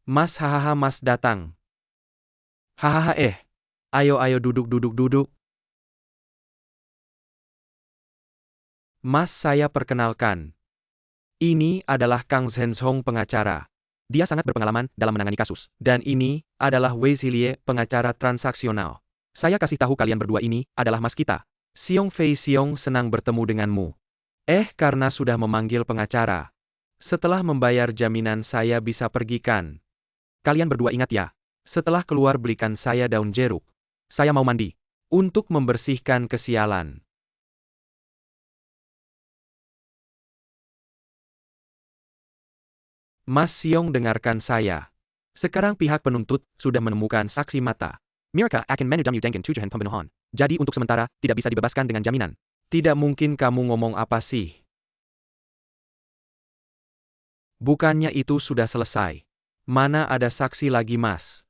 Mas hahaha Mas datang. Hahaha Ayo duduk. Mas saya perkenalkan. Ini adalah Kang Zhenzhong pengacara. Dia sangat berpengalaman dalam menangani kasus. Dan ini adalah Wei Zilie, pengacara transaksional. Saya kasih tahu kalian berdua ini adalah mas kita. Xiong Fei Xiong senang bertemu denganmu. Karena sudah memanggil pengacara. Setelah membayar jaminan saya bisa pergi kan. Kalian berdua ingat ya. Setelah keluar belikan saya daun jeruk. Saya mau mandi. Untuk membersihkan kesialan. Mas Xiong dengarkan saya. Sekarang pihak penuntut sudah menemukan saksi mata. Mereka akan menudam dengan tujuan pembunuhan. Jadi untuk sementara, tidak bisa dibebaskan dengan jaminan. Tidak mungkin kamu ngomong apa sih? Bukannya itu sudah selesai. Mana ada saksi lagi mas?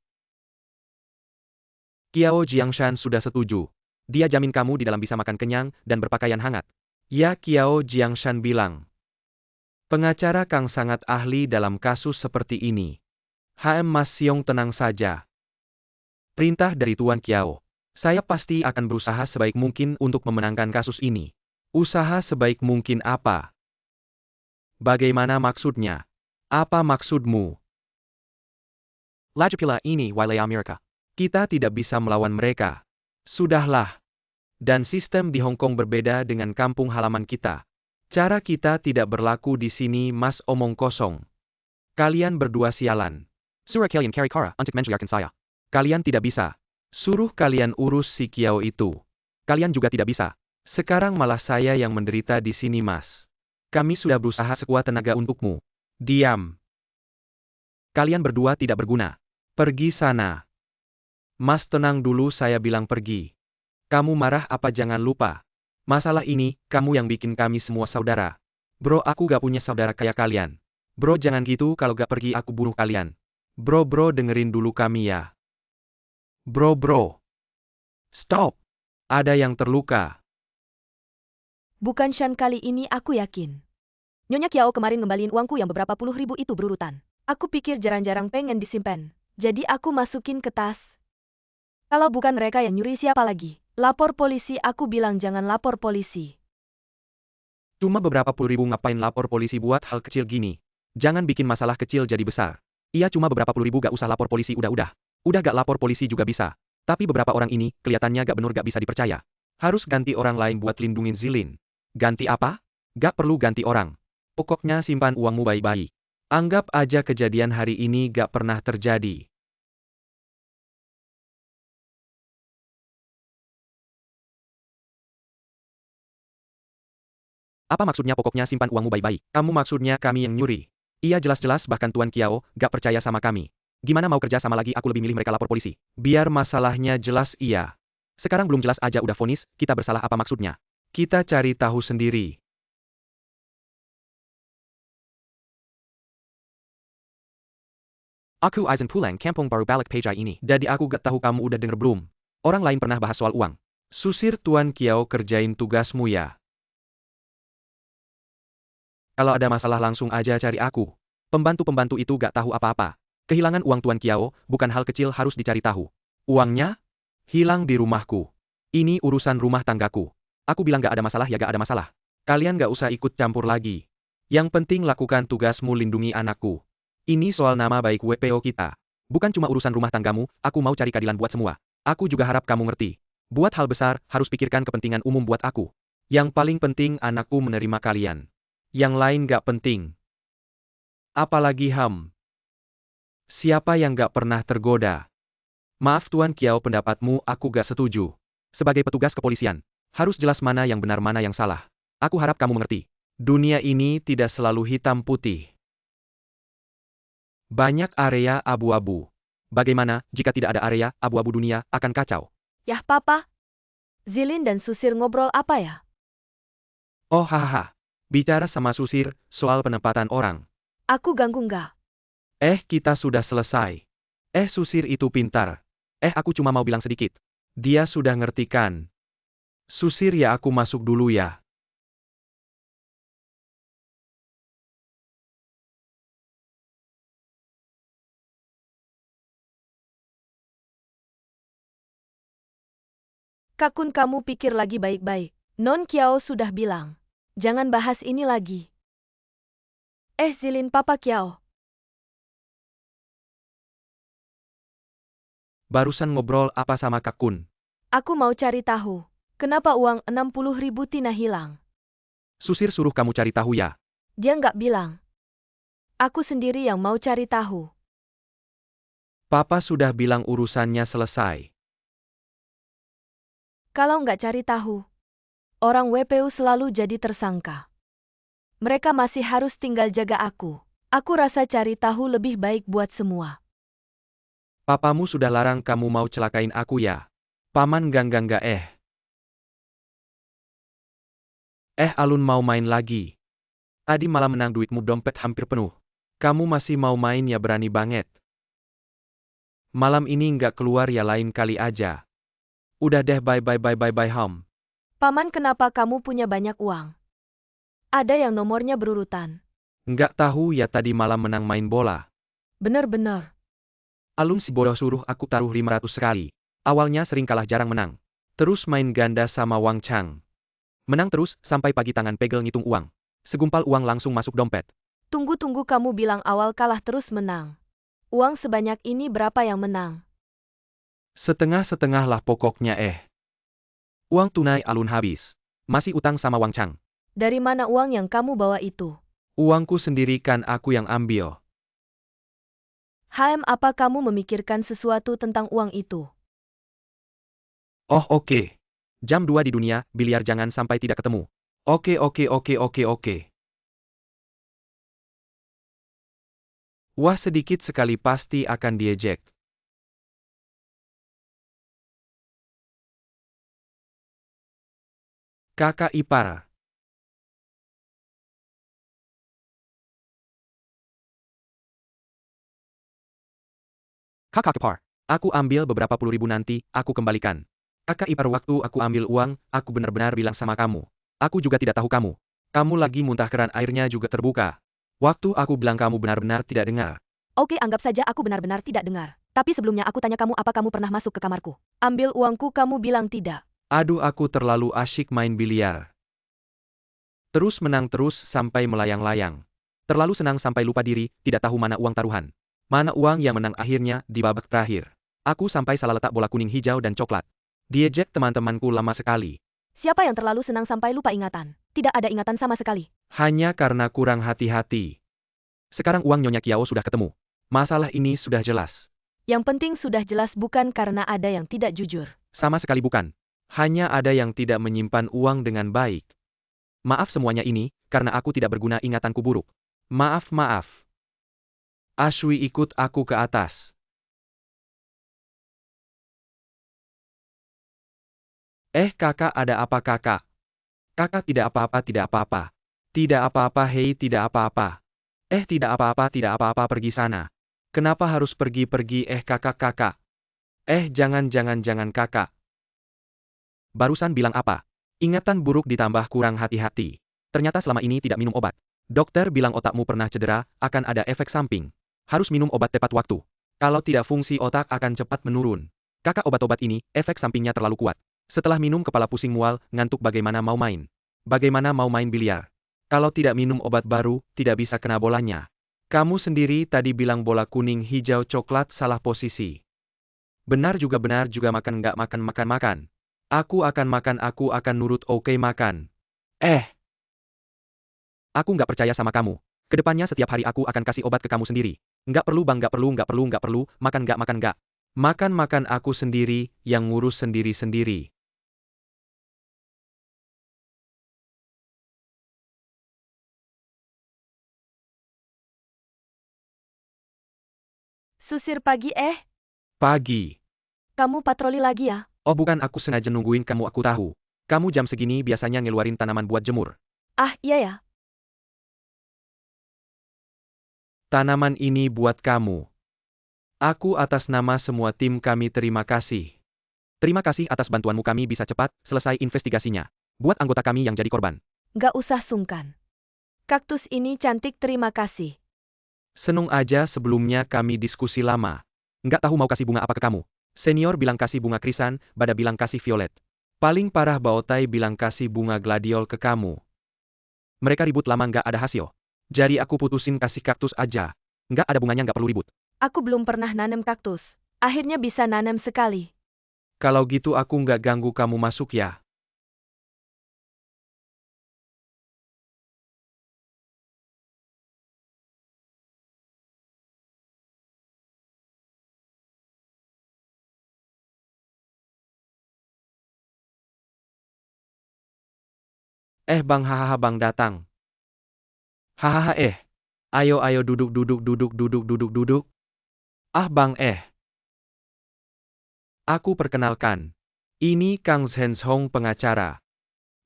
Qiao Jiangshan sudah setuju. Dia jamin kamu di dalam bisa makan kenyang dan berpakaian hangat. Ya Qiao Jiangshan bilang. Pengacara Kang sangat ahli dalam kasus seperti ini. Mas Xiong tenang saja. Perintah dari Tuan Qiao. Saya pasti akan berusaha sebaik mungkin untuk memenangkan kasus ini. Usaha sebaik mungkin apa? Bagaimana maksudnya? Apa maksudmu? Lagipula ini wilayah Amerika. Kita tidak bisa melawan mereka. Sudahlah. Dan sistem di Hong Kong berbeda dengan kampung halaman kita. Cara kita tidak berlaku di sini mas omong kosong. Kalian berdua sialan. Suruh kalian cari cara untuk menjelaskan saya. Kalian tidak bisa. Suruh kalian urus si Qiao itu. Kalian juga tidak bisa. Sekarang malah saya yang menderita di sini mas. Kami sudah berusaha sekuat tenaga untukmu. Diam. Kalian berdua tidak berguna. Pergi sana. Mas tenang dulu saya bilang pergi. Kamu marah apa jangan lupa. Masalah ini, kamu yang bikin kami semua saudara. Bro aku gak punya saudara kayak kalian. Bro jangan gitu kalau gak pergi aku bunuh kalian. Bro dengerin dulu kami ya. Bro. Stop. Ada yang terluka. Bukan Shan kali ini aku yakin. Nyonya Qiao kemarin ngembaliin uangku yang beberapa puluh ribu itu berurutan. Aku pikir jarang-jarang pengen disimpan. Jadi aku masukin ke tas. Kalau bukan mereka yang nyuri siapa lagi? Lapor polisi aku bilang jangan lapor polisi. Cuma beberapa puluh ribu ngapain lapor polisi buat hal kecil gini. Jangan bikin masalah kecil jadi besar. Iya cuma beberapa puluh ribu gak usah lapor polisi udah. Udah gak lapor polisi juga bisa. Tapi beberapa orang ini, kelihatannya gak bener gak bisa dipercaya. Harus ganti orang lain buat lindungin Zilin. Ganti apa? Gak perlu ganti orang. Pokoknya simpan uangmu baik-baik. Anggap aja kejadian hari ini gak pernah terjadi. Apa maksudnya pokoknya simpan uangmu baik-baik? Kamu maksudnya kami yang nyuri? Iya jelas-jelas bahkan Tuan Qiao gak percaya sama kami. Gimana mau kerja sama lagi aku lebih milih mereka lapor polisi. Biar masalahnya jelas iya. Sekarang belum jelas aja udah vonis, kita bersalah apa maksudnya? Kita cari tahu sendiri. Aku Aizen Pulang kampung baru balik Pejai ini. Jadi aku gak tahu kamu udah denger belum. Orang lain pernah bahas soal uang. Susir Tuan Qiao kerjain tugasmu ya. Kalau ada masalah langsung aja cari aku. Pembantu-pembantu itu gak tahu apa-apa. Kehilangan uang Tuan Qiao, bukan hal kecil harus dicari tahu. Uangnya? Hilang di rumahku. Ini urusan rumah tanggaku. Aku bilang gak ada masalah ya gak ada masalah. Kalian gak usah ikut campur lagi. Yang penting lakukan tugasmu lindungi anakku. Ini soal nama baik WPO kita. Bukan cuma urusan rumah tanggamu, aku mau cari keadilan buat semua. Aku juga harap kamu ngerti. Buat hal besar, harus pikirkan kepentingan umum buat aku. Yang paling penting anakku menerima kalian. Yang lain gak penting. Apalagi siapa yang gak pernah tergoda? Maaf Tuan Qiao pendapatmu aku gak setuju. Sebagai petugas kepolisian, harus jelas mana yang benar mana yang salah. Aku harap kamu mengerti. Dunia ini tidak selalu hitam putih. Banyak area abu-abu. Bagaimana jika tidak ada area abu-abu dunia akan kacau? Yah papa. Zilin dan Susir ngobrol apa ya? Oh hahaha. Bicara sama Susir soal penempatan orang. Aku ganggu nggak? Kita sudah selesai. Susir itu pintar. Aku cuma mau bilang sedikit. Dia sudah ngerti kan? Susir ya aku masuk dulu ya. Kakun, kamu pikir lagi baik-baik. Non Kiao sudah bilang. Jangan bahas ini lagi. Zilin, Papa Kiao. Barusan ngobrol apa sama Kakun? Aku mau cari tahu. Kenapa uang 60.000 Tina hilang? Susir suruh kamu cari tahu ya? Dia nggak bilang. Aku sendiri yang mau cari tahu. Papa sudah bilang urusannya selesai. Kalau nggak cari tahu, orang WPU selalu jadi tersangka. Mereka masih harus tinggal jaga aku. Aku rasa cari tahu lebih baik buat semua. Papamu sudah larang kamu mau celakain aku ya? Paman gangga. Alun mau main lagi. Tadi malam menang duitmu dompet hampir penuh. Kamu masih mau main ya, berani banget. Malam ini nggak keluar ya, lain kali aja. Udah deh, bye home. Paman, kenapa kamu punya banyak uang? Ada yang nomornya berurutan. Nggak tahu ya, tadi malam menang main bola. Bener-bener. Alun si bodoh suruh aku taruh 500 sekali. Awalnya sering kalah, jarang menang. Terus main ganda sama Wang Chang. Menang terus, sampai pagi tangan pegel ngitung uang. Segumpal uang langsung masuk dompet. Tunggu, kamu bilang awal kalah terus menang. Uang sebanyak ini berapa yang menang? Setengah-setengah lah pokoknya. Uang tunai Alun habis. Masih utang sama Wang Chang. Dari mana uang yang kamu bawa itu? Uangku sendiri kan, aku yang ambil. Apa kamu memikirkan sesuatu tentang uang itu? Oh oke. Jam 2 di dunia, biliar jangan sampai tidak ketemu. Oke. Wah, sedikit sekali pasti akan diejek. Kakak ipar. Kakak ipar. Aku ambil beberapa puluh ribu nanti, aku kembalikan. Kakak ipar, waktu aku ambil uang, aku benar-benar bilang sama kamu. Aku juga tidak tahu kamu. Kamu lagi muntah, keran airnya juga terbuka. Waktu aku bilang kamu benar-benar tidak dengar. Oke, anggap saja aku benar-benar tidak dengar. Tapi sebelumnya aku tanya kamu, apa kamu pernah masuk ke kamarku? Ambil uangku, kamu bilang tidak. Aduh, aku terlalu asyik main biliar. Terus menang terus sampai melayang-layang. Terlalu senang sampai lupa diri, tidak tahu mana uang taruhan. Mana uang yang menang akhirnya di babak terakhir. Aku sampai salah letak bola kuning, hijau dan coklat. Diejek teman-temanku lama sekali. Siapa yang terlalu senang sampai lupa ingatan? Tidak ada ingatan sama sekali. Hanya karena kurang hati-hati. Sekarang uang Nyonya Kiao sudah ketemu. Masalah ini sudah jelas. Yang penting sudah jelas, bukan karena ada yang tidak jujur. Sama sekali bukan. Hanya ada yang tidak menyimpan uang dengan baik. Maaf semuanya ini, karena aku tidak berguna, ingatanku buruk. Maaf. Ashui, ikut aku ke atas. Kakak, ada apa kakak? Kakak tidak apa-apa, tidak apa-apa. Tidak apa-apa, hei, tidak apa-apa. Tidak apa-apa, pergi sana. Kenapa harus pergi-pergi, kakak? Jangan kakak. Barusan bilang apa? Ingatan buruk ditambah kurang hati-hati. Ternyata selama ini tidak minum obat. Dokter bilang otakmu pernah cedera, akan ada efek samping. Harus minum obat tepat waktu. Kalau tidak, fungsi otak akan cepat menurun. Kakak, obat-obat ini, efek sampingnya terlalu kuat. Setelah minum kepala pusing, mual, ngantuk, bagaimana mau main? Bagaimana mau main biliar? Kalau tidak minum obat baru, tidak bisa kena bolanya. Kamu sendiri tadi bilang bola kuning, hijau, coklat salah posisi. Benar juga makan nggak makan. Aku akan makan, aku akan nurut, oke makan. Aku nggak percaya sama kamu. Kedepannya setiap hari aku akan kasih obat ke kamu sendiri. Nggak perlu bang, nggak perlu. Makan nggak. Makan aku sendiri, yang ngurus sendiri-sendiri. Susir pagi. Pagi. Kamu patroli lagi ya? Oh bukan, aku sengaja nungguin kamu, aku tahu. Kamu jam segini biasanya ngeluarin tanaman buat jemur. Iya ya. Tanaman ini buat kamu. Aku atas nama semua tim kami terima kasih. Terima kasih atas bantuanmu, kami bisa cepat selesai investigasinya. Buat anggota kami yang jadi korban. Nggak usah sungkan. Kaktus ini cantik, terima kasih. Seneng aja, sebelumnya kami diskusi lama. Nggak tahu mau kasih bunga apa ke kamu. Senior bilang kasih bunga krisan, Bada bilang kasih violet. Paling parah Baotai bilang kasih bunga gladiol ke kamu. Mereka ribut lama nggak ada hasil. Jadi aku putusin kasih kaktus aja. Nggak ada bunganya nggak perlu ribut. Aku belum pernah nanam kaktus. Akhirnya bisa nanam sekali. Kalau gitu aku nggak ganggu kamu masuk ya. Bang hahaha bang datang. Hahaha Ayo ayo duduk duduk duduk duduk duduk duduk. Bang Aku perkenalkan. Ini Kang Zhenshong pengacara.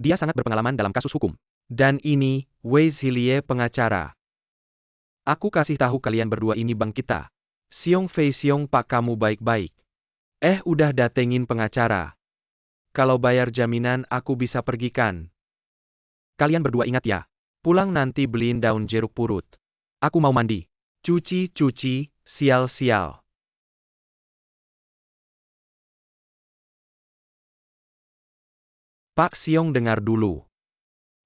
Dia sangat berpengalaman dalam kasus hukum. Dan ini, Wei Zilie pengacara. Aku kasih tahu kalian berdua ini bang kita. Siong Fei Siong Pak kamu baik-baik. Udah datengin pengacara. Kalau bayar jaminan aku bisa pergikan. Kalian berdua ingat ya. Pulang nanti beliin daun jeruk purut. Aku mau mandi. Cuci, sial-sial. Pak Siong dengar dulu.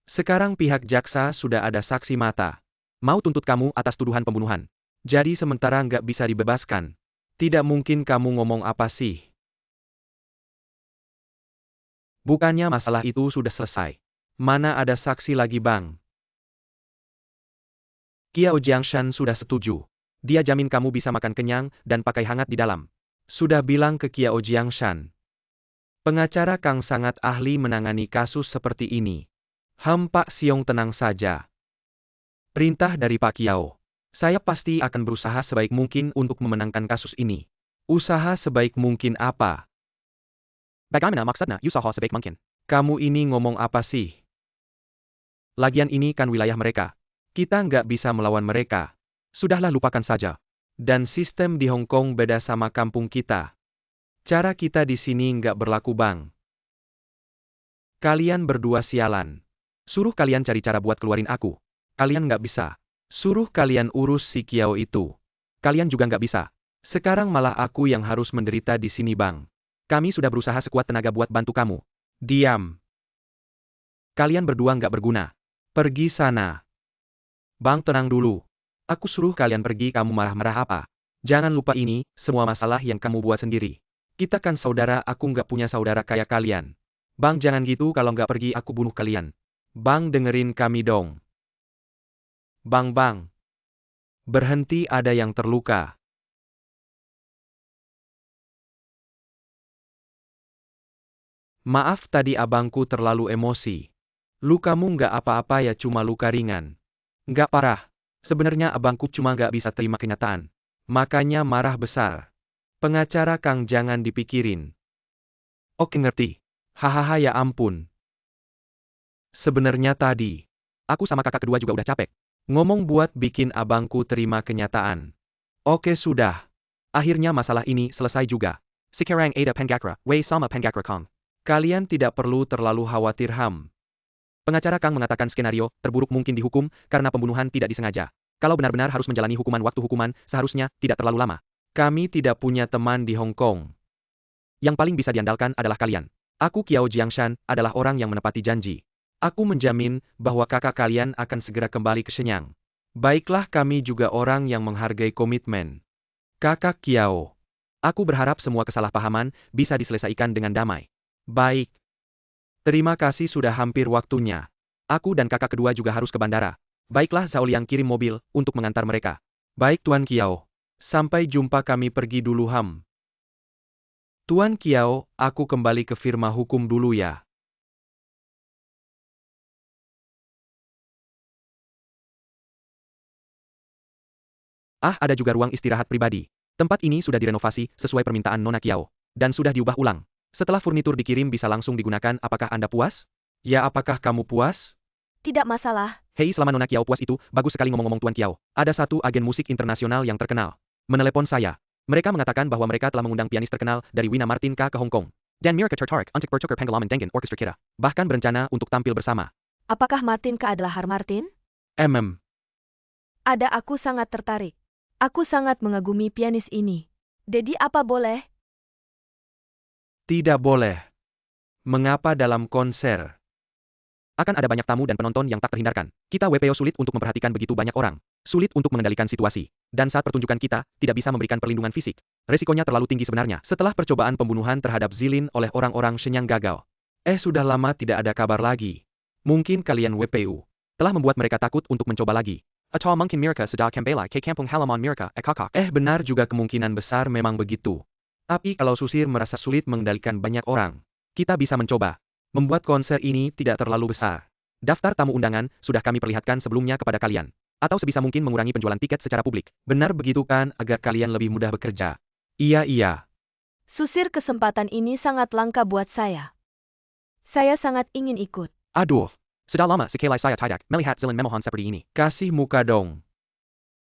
Sekarang pihak jaksa sudah ada saksi mata. Mau tuntut kamu atas tuduhan pembunuhan. Jadi sementara nggak bisa dibebaskan. Tidak mungkin kamu ngomong apa sih? Bukannya masalah itu sudah selesai. Mana ada saksi lagi bang? Kiao Jiangshan sudah setuju. Dia jamin kamu bisa makan kenyang dan pakai hangat di dalam. Sudah bilang ke Kiao Jiangshan. Pengacara Kang sangat ahli menangani kasus seperti ini. Pak Siong tenang saja. Perintah dari Pak Kiao. Saya pasti akan berusaha sebaik mungkin untuk memenangkan kasus ini. Usaha sebaik mungkin apa? Bagaimana maksudnya usaha sebaik mungkin? Kamu ini ngomong apa sih? Lagian ini kan wilayah mereka. Kita nggak bisa melawan mereka. Sudahlah lupakan saja. Dan sistem di Hong Kong beda sama kampung kita. Cara kita di sini nggak berlaku bang. Kalian berdua sialan. Suruh kalian cari cara buat keluarin aku. Kalian nggak bisa. Suruh kalian urus si Kiao itu. Kalian juga nggak bisa. Sekarang malah aku yang harus menderita di sini bang. Kami sudah berusaha sekuat tenaga buat bantu kamu. Diam. Kalian berdua nggak berguna. Pergi sana. Bang tenang dulu. Aku suruh kalian pergi kamu marah-marah apa? Jangan lupa ini, semua masalah yang kamu buat sendiri. Kita kan saudara, aku nggak punya saudara kayak kalian. Bang jangan gitu, kalau nggak pergi aku bunuh kalian. Bang dengerin kami dong. Bang. Berhenti, ada yang terluka. Maaf tadi abangku terlalu emosi. Lukamu nggak apa-apa ya, cuma luka ringan. Nggak parah. Sebenarnya abangku cuma nggak bisa terima kenyataan. Makanya marah besar. Pengacara Kang jangan dipikirin. Oke ngerti. Hahaha ya ampun. Sebenarnya tadi, aku sama kakak kedua juga udah capek. Ngomong buat bikin abangku terima kenyataan. Oke sudah. Akhirnya masalah ini selesai juga. Sekarang ada Pengakra, Wei sama Pengakra Kang. Kalian tidak perlu terlalu khawatir Pengacara Kang mengatakan skenario terburuk mungkin dihukum karena pembunuhan tidak disengaja. Kalau benar-benar harus menjalani waktu hukuman, seharusnya tidak terlalu lama. Kami tidak punya teman di Hong Kong. Yang paling bisa diandalkan adalah kalian. Aku Kiao Jiangshan adalah orang yang menepati janji. Aku menjamin bahwa kakak kalian akan segera kembali ke Shenyang. Baiklah, kami juga orang yang menghargai komitmen. Kakak Kiao. Aku berharap semua kesalahpahaman bisa diselesaikan dengan damai. Baik. Terima kasih, sudah hampir waktunya. Aku dan kakak kedua juga harus ke bandara. Baiklah, Zhao Liang kirim mobil untuk mengantar mereka. Baik Tuan Kiao. Sampai jumpa, kami pergi dulu Tuan Kiao, aku kembali ke firma hukum dulu ya. Ada juga ruang istirahat pribadi. Tempat ini sudah direnovasi sesuai permintaan Nona Kiao. Dan sudah diubah ulang. Setelah furnitur dikirim bisa langsung digunakan, apakah Anda puas? Ya, apakah kamu puas? Tidak masalah. Hei, selama Nona Kiao puas itu, bagus sekali ngomong-ngomong Tuan Kiao. Ada satu agen musik internasional yang terkenal menelepon saya. Mereka mengatakan bahwa mereka telah mengundang pianis terkenal dari Wina Martin ke Hong Kong. Dan Mirka tertarik untuk bertukar penggelaman dengan orkestra kita. Bahkan berencana untuk tampil bersama. Apakah Martin K adalah Har Martin? Aku sangat tertarik. Aku sangat mengagumi pianis ini. Dedi, apa boleh? Tidak boleh. Mengapa dalam konser akan ada banyak tamu dan penonton yang tak terhindarkan? Kita WPO sulit untuk memperhatikan begitu banyak orang. Sulit untuk mengendalikan situasi. Dan saat pertunjukan kita, tidak bisa memberikan perlindungan fisik. Resikonya terlalu tinggi sebenarnya. Setelah percobaan pembunuhan terhadap Zilin oleh orang-orang Shenyang gagal. Sudah lama tidak ada kabar lagi. Mungkin kalian WPU telah membuat mereka takut untuk mencoba lagi. Atau mungkin mereka sudah kembali ke kampung halaman mereka, kakak. Benar juga kemungkinan besar memang begitu. Tapi kalau Susir merasa sulit mengendalikan banyak orang, kita bisa mencoba. Membuat konser ini tidak terlalu besar. Daftar tamu undangan sudah kami perlihatkan sebelumnya kepada kalian. Atau sebisa mungkin mengurangi penjualan tiket secara publik. Benar begitu kan agar kalian lebih mudah bekerja? Iya. Susir, kesempatan ini sangat langka buat saya. Saya sangat ingin ikut. Aduh, sudah lama sekali saya tidak melihat Zilin memohon seperti ini. Kasih muka dong.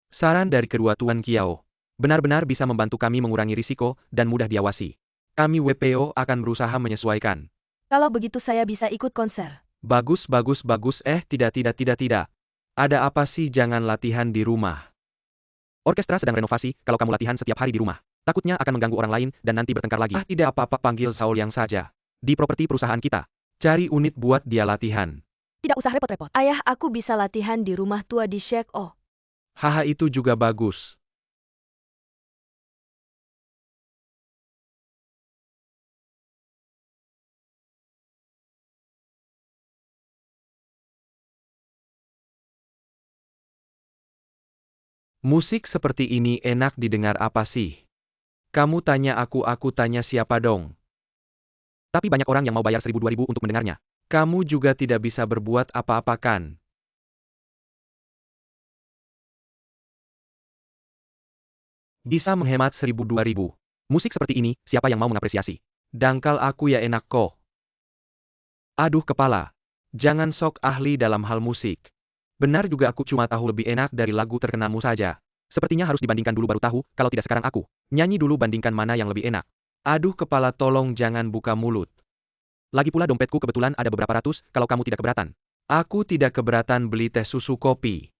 Saran dari kedua Tuan Kiao benar-benar bisa membantu kami mengurangi risiko dan mudah diawasi. Kami WPO akan berusaha menyesuaikan. Kalau begitu saya bisa ikut konser. Bagus. Tidak. Ada apa sih, jangan latihan di rumah. Orkestra sedang renovasi, kalau kamu latihan setiap hari di rumah, takutnya akan mengganggu orang lain dan nanti bertengkar lagi. Tidak apa-apa, panggil Saul yang saja. Di properti perusahaan kita. Cari unit buat dia latihan. Tidak usah repot-repot. Ayah, aku bisa latihan di rumah tua di Sheikh Oh. Haha, itu juga bagus. Musik seperti ini enak didengar apa sih? Kamu tanya aku tanya siapa dong? Tapi banyak orang yang mau bayar 1.000-2.000 untuk mendengarnya. Kamu juga tidak bisa berbuat apa-apa kan? Bisa menghemat 1.000-2.000. Musik seperti ini, siapa yang mau mengapresiasi? Dangkal aku ya, enak kok. Aduh kepala. Jangan sok ahli dalam hal musik. Benar juga, aku cuma tahu lebih enak dari lagu terkenalmu saja. Sepertinya harus dibandingkan dulu baru tahu, kalau tidak sekarang aku nyanyi dulu, bandingkan mana yang lebih enak. Aduh kepala, tolong jangan buka mulut. Lagi pula dompetku kebetulan ada beberapa ratus, kalau kamu tidak keberatan. Aku tidak keberatan beli teh susu kopi.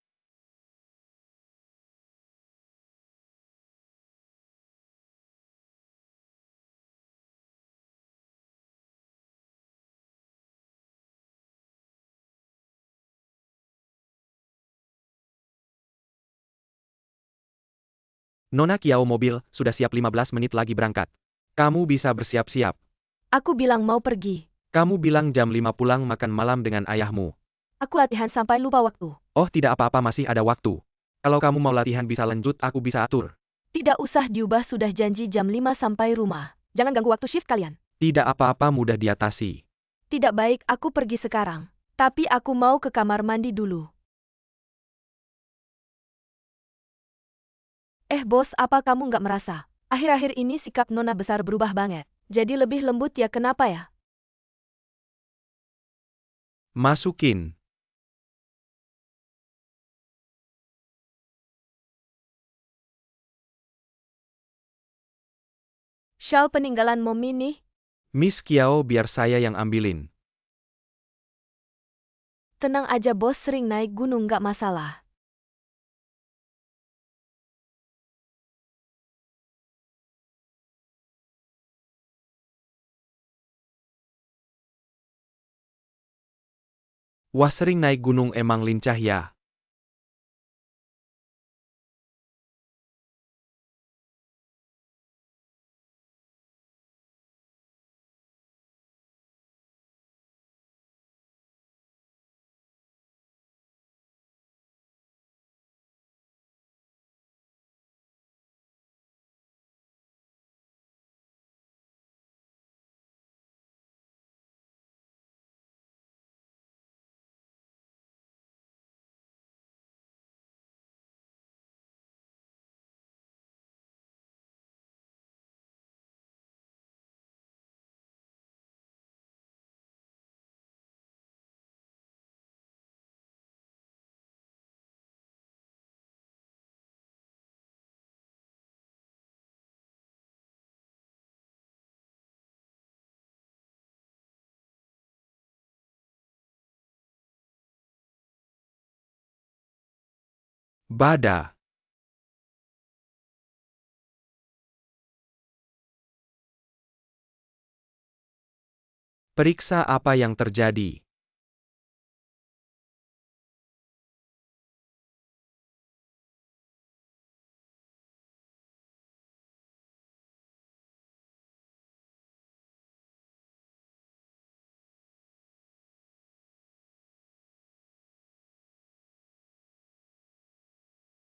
Nona Kiao, mobil sudah siap, 15 menit lagi berangkat. Kamu bisa bersiap-siap. Aku bilang mau pergi. Kamu bilang jam 5 pulang makan malam dengan ayahmu. Aku latihan sampai lupa waktu. Oh, tidak apa-apa, masih ada waktu. Kalau kamu mau latihan bisa lanjut, aku bisa atur. Tidak usah diubah, sudah janji jam 5 sampai rumah. Jangan ganggu waktu shift kalian. Tidak apa-apa, mudah diatasi. Tidak baik, aku pergi sekarang. Tapi aku mau ke kamar mandi dulu. Bos, apa kamu nggak merasa? Akhir-akhir ini sikap Nona besar berubah banget. Jadi lebih lembut ya, kenapa ya? Masukin. Shawl peninggalan Mommy nih. Miss Kiao, biar saya yang ambilin. Tenang aja bos, sering naik gunung nggak masalah. Wah, sering naik gunung emang lincah ya. Bada. Periksa apa yang terjadi.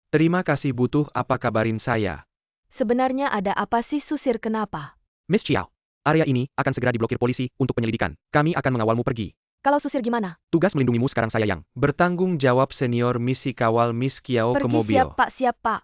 Terima kasih butuh apa kabarin saya. Sebenarnya ada apa sih Susir kenapa? Miss Chiao, area ini akan segera diblokir polisi untuk penyelidikan. Kami akan mengawalmu pergi. Kalau Susir gimana? Tugas melindungimu sekarang saya yang bertanggung jawab senior misi kawal Miss Kiao ke Pergi mobil. siap Pak.